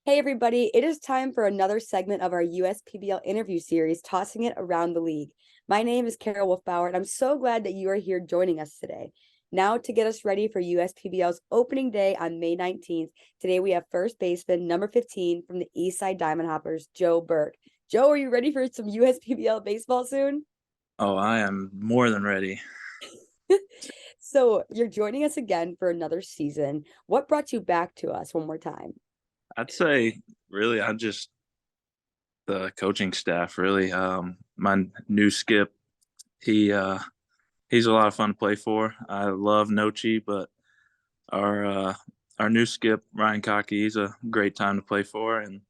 Hey everybody, it is time for another segment of our USPBL interview series, Tossing It Around the League. My name is Kara Wolfbauer, and I'm so glad that you are here joining us today. Now, to get us ready for USPBL's opening day on May 19th, today we have first baseman number 15 from the Eastside Diamond Hoppers, Joe Burke. Joe, are you ready for some USPBL baseball soon? Oh, I am more than ready. So, you're joining us again for another season. What brought you back to us one more time? I'd say really I just the coaching staff really. My new skip, he he's a lot of fun to play for. I love Nochi, but our uh our new skip, Ryan Cocky, he's a great time to play for, and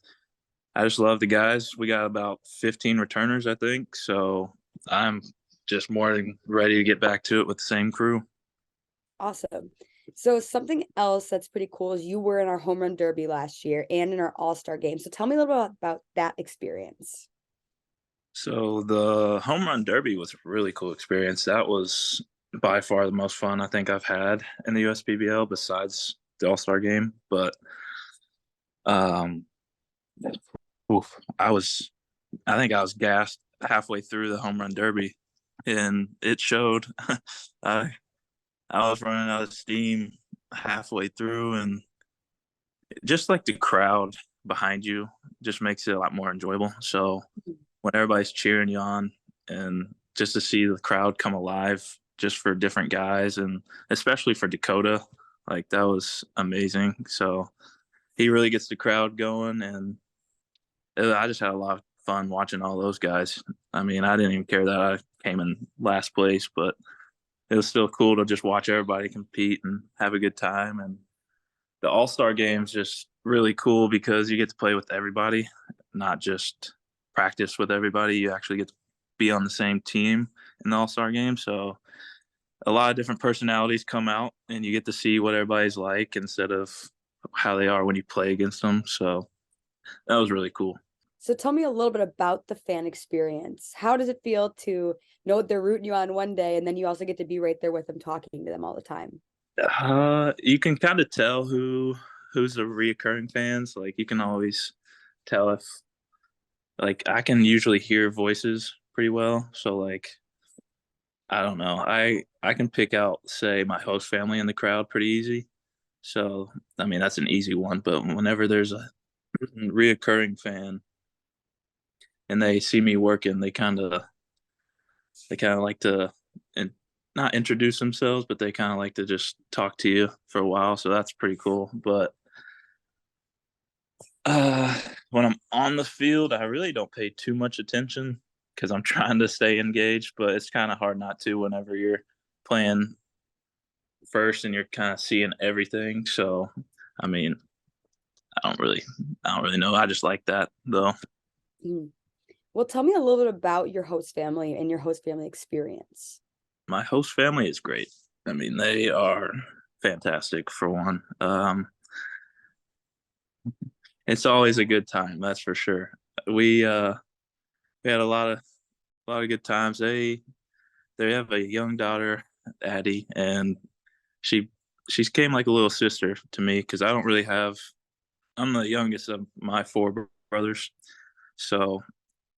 I just love the guys. We got about 15 returners, I think. So I'm just more than ready to get back to it with the same crew. Awesome. So something else that's pretty cool is you were in our home run derby last year and in our all-star game. So tell me a little bit about that experience. So the home run derby was a really cool experience. That was by far the most fun I think I've had in the USPBL besides the All Star game. But um, oof, I think I was gassed halfway through the home run derby, and it showed. I I was running out of steam halfway through, and just like the crowd behind you just makes it a lot more enjoyable. So when everybody's cheering you on and just to see the crowd come alive just for different guys and especially for Dakota, like that was amazing. So he really gets the crowd going and I just had a lot of fun watching all those guys. I mean, I didn't even care that I came in last place, but it was still cool to just watch everybody compete and have a good time. And the All Star game's just really cool because you get to play with everybody, not just practice with everybody. You actually get to be on the same team in the All Star game. So a lot of different personalities come out, and you get to see what everybody's like instead of how they are when you play against them. So that was really cool. So tell me a little bit about the fan experience. How does it feel to know they're rooting you on one day and then you also get to be right there with them talking to them all the time? You can kind of tell who's the reoccurring fans. Like you can always tell if like I can usually hear voices pretty well. So like I don't know. I can pick out say my host family in the crowd pretty easy. So I mean that's an easy one. But whenever there's a reoccurring fan and they see me working, they kind of like to and not introduce themselves, but they kind of like to just talk to you for a while. So that's pretty cool. But uh, when I'm on the field, I really don't pay too much attention because I'm trying to stay engaged. But it's kind of hard not to whenever you're playing first and you're kind of seeing everything. So, I mean, I don't really, I don't really know. I just like that though. Mm. Well, tell me a little bit about your host family and your host family experience. My host family is great. I mean, they are fantastic for one. It's always a good time, that's for sure. We uh, we had a lot of good times. They have a young daughter, Addie, and she she's came like a little sister to me because I don't really have. I'm the youngest of my four brothers, so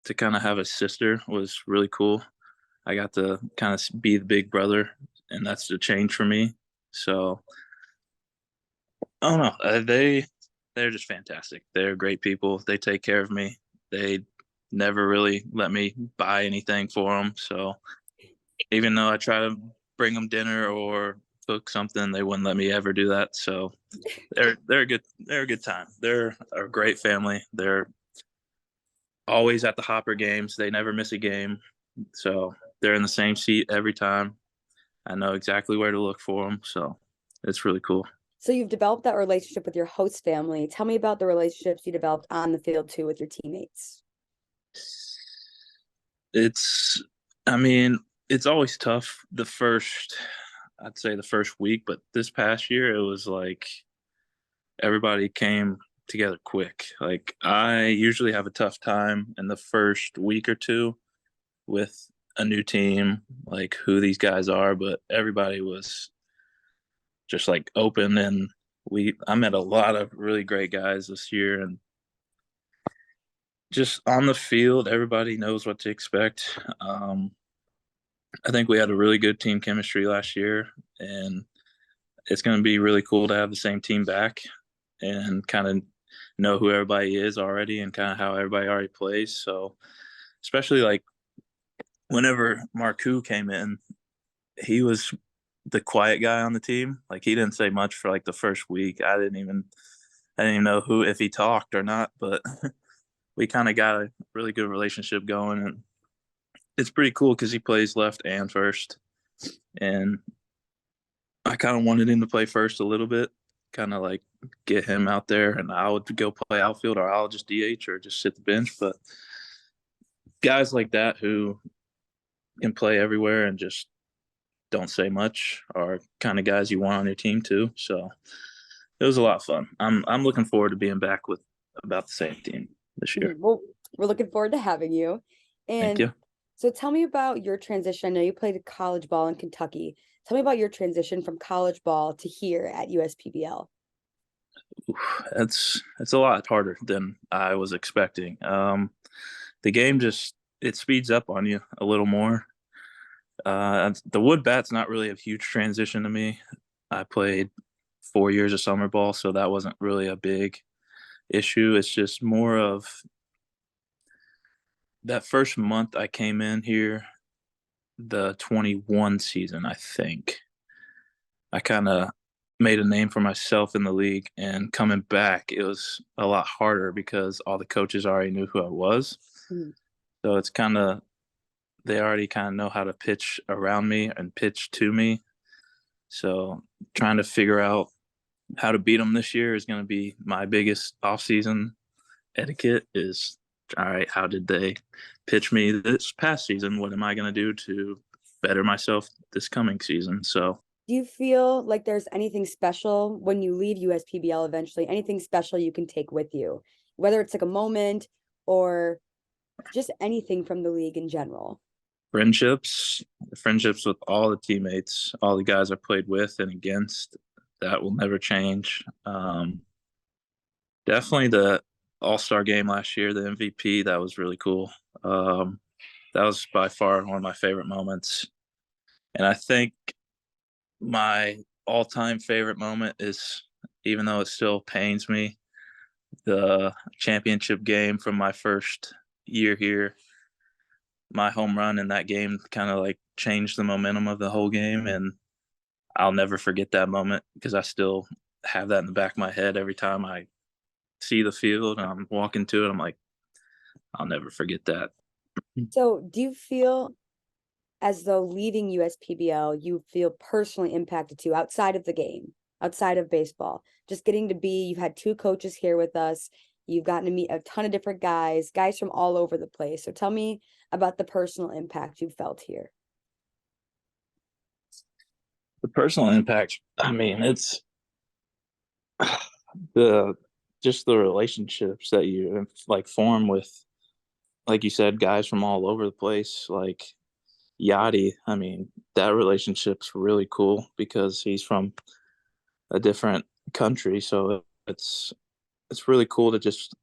to kind of have a sister was really cool. I got to kind of be the big brother, and that's the change for me. So I don't know. They're just fantastic. They're great people. They take care of me. They never really let me buy anything for them. So even though I try to bring them dinner or cook something, they wouldn't let me ever do that. So they're a good time. They're a great family. They're always at the Hopper games. They never miss a game. So they're in the same seat every time. I know exactly where to look for them. So it's really cool. So you've developed that relationship with your host family. Tell me about the relationships you developed on the field too with your teammates. It's, I mean, it's always tough I'd say the first week, but this past year it was like everybody came together quick. Like I usually have a tough time in the first week or two with a new team, like who these guys are, but everybody was just like open and I met a lot of really great guys this year and just on the field, everybody knows what to expect. I think we had a really good team chemistry last year, and it's going to be really cool to have the same team back and kind of know who everybody is already and kind of how everybody already plays. So, especially like whenever Marcoux came in, he was the quiet guy on the team. Like he didn't say much for like the first week. I didn't even know who if he talked or not, but we kind of got a really good relationship going, and it's pretty cool because he plays left and first, and I kind of wanted him to play first a little bit, kind of like get him out there, and I would go play outfield, or I'll just DH or just sit the bench. But guys like that who can play everywhere and just don't say much are kind of guys you want on your team too. So it was a lot of fun. I'm looking forward to being back with about the same team this year. Well, we're looking forward to having you. Thank And you. so tell me about your transition. I know you played college ball in Kentucky. Tell me about your transition from college ball to here at USPBL. It's a lot harder than I was expecting. The game just it speeds up on you a little more. The wood bat's not really a huge transition to me. I played 4 years of summer ball, so that wasn't really a big issue. It's just more of that first month I came in here, the 21 season, I think. I kind of made a name for myself in the league, and coming back, it was a lot harder because all the coaches already knew who I was. Mm. So it's kind of, they already kind of know how to pitch around me and pitch to me. So trying to figure out how to beat them this year is going to be my biggest offseason etiquette is, all right, how did they pitch me this past season? What am I going to do to better myself this coming season? So Do you feel like there's anything special when you leave USPBL eventually? Anything special you can take with you, whether it's like a moment or just anything from the league in general? friendships with all the teammates, all the guys I played with and against, that will never change. Definitely the All-Star game last year, the MVP, that was really cool. That was by far one of my favorite moments. And I think my all-time favorite moment is, even though it still pains me, the championship game from my first year here. My home run in that game kind of like changed the momentum of the whole game, and I'll never forget that moment because I still have that in the back of my head every time I see the field and I'm walking to it. I'm like, I'll never forget that. So, do you feel as though leaving USPBL, you feel personally impacted too outside of the game, outside of baseball? Just getting to be, you've had two coaches here with us. You've gotten to meet a ton of different guys from all over the place. So, tell me about the personal impact you felt here. The personal impact, I mean, it's the just the relationships that you like form with, like you said, guys from all over the place. Like Yachty, I mean, that relationship's really cool because he's from a different country, so it's really cool to just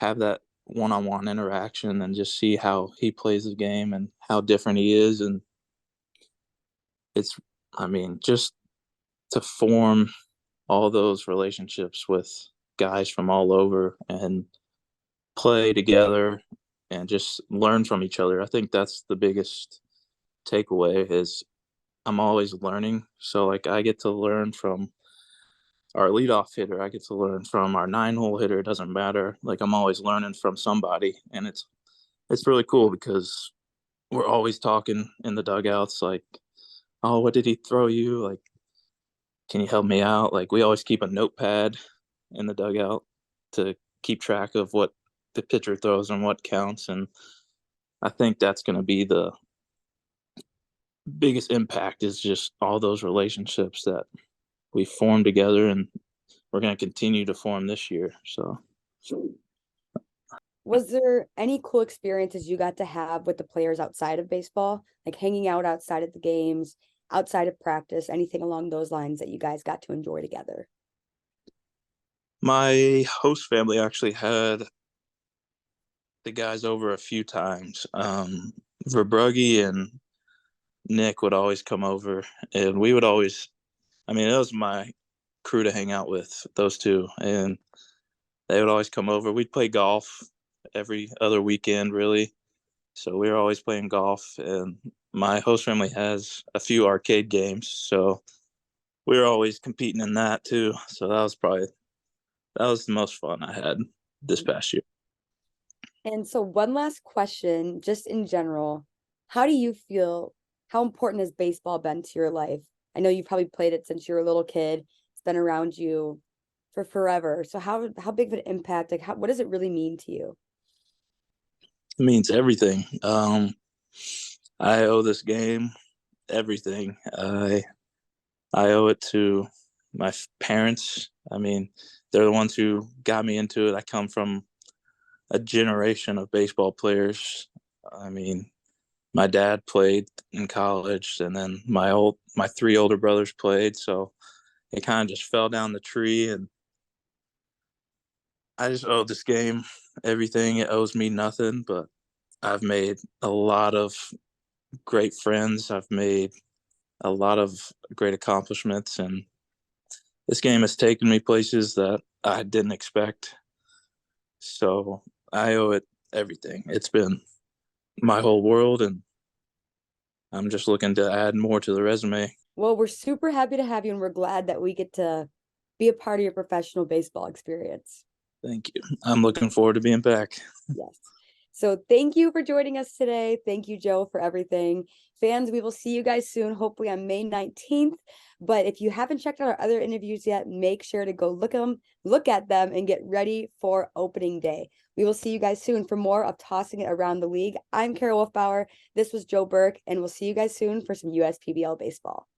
have that one-on-one interaction and just see how he plays the game and how different he is. And it's, I mean, just to form all those relationships with guys from all over and play together and just learn from each other. I think that's the biggest takeaway is I'm always learning. So like I get to learn from our leadoff hitter, I get to learn from our 9-hole hitter. It doesn't matter. Like I'm always learning from somebody, and it's really cool because we're always talking in the dugouts. Like, oh, what did he throw you? Like, can you help me out? Like we always keep a notepad in the dugout to keep track of what the pitcher throws and what counts. And I think that's going to be the biggest impact is just all those relationships that we formed together and we're going to continue to form this year. So Was there any cool experiences you got to have with the players outside of baseball, like hanging out outside of the games, outside of practice, anything along those lines that you guys got to enjoy together? my host family actually had the guys over a few times. Verbrugge and Nick would always come over, and we would always. I mean, it was my crew to hang out with, those two, and they would always come over. We'd play golf every other weekend, really. So we were always playing golf, and my host family has a few arcade games, so we were always competing in that too. So that was the most fun I had this past year. And so one last question, just in general, how do you feel, how important has baseball been to your life? I know you've probably played it since you were a little kid. It's been around you for forever. So how big of an impact, like what does it really mean to you? It means everything. I owe this game everything. I owe it to my parents. I mean, they're the ones who got me into it. I come from a generation of baseball players. I mean, my dad played in college, and then my three older brothers played. So it kind of just fell down the tree, and I just owe this game everything. It owes me nothing, but I've made a lot of great friends. I've made a lot of great accomplishments, and this game has taken me places that I didn't expect. So I owe it everything. It's been my whole world, and I'm just looking to add more to the resume. Well, we're super happy to have you, and we're glad that we get to be a part of your professional baseball experience. Thank you. I'm looking forward to being back. Yes. So thank you for joining us today. Thank you, Joe, for everything. Fans, we will see you guys soon, hopefully on May 19th. But if you haven't checked out our other interviews yet, make sure to go look at them, and get ready for opening day. We will see you guys soon for more of Tossing It Around the League. I'm Kara Wolfbauer. This was Joe Burke, and we'll see you guys soon for some USPBL baseball.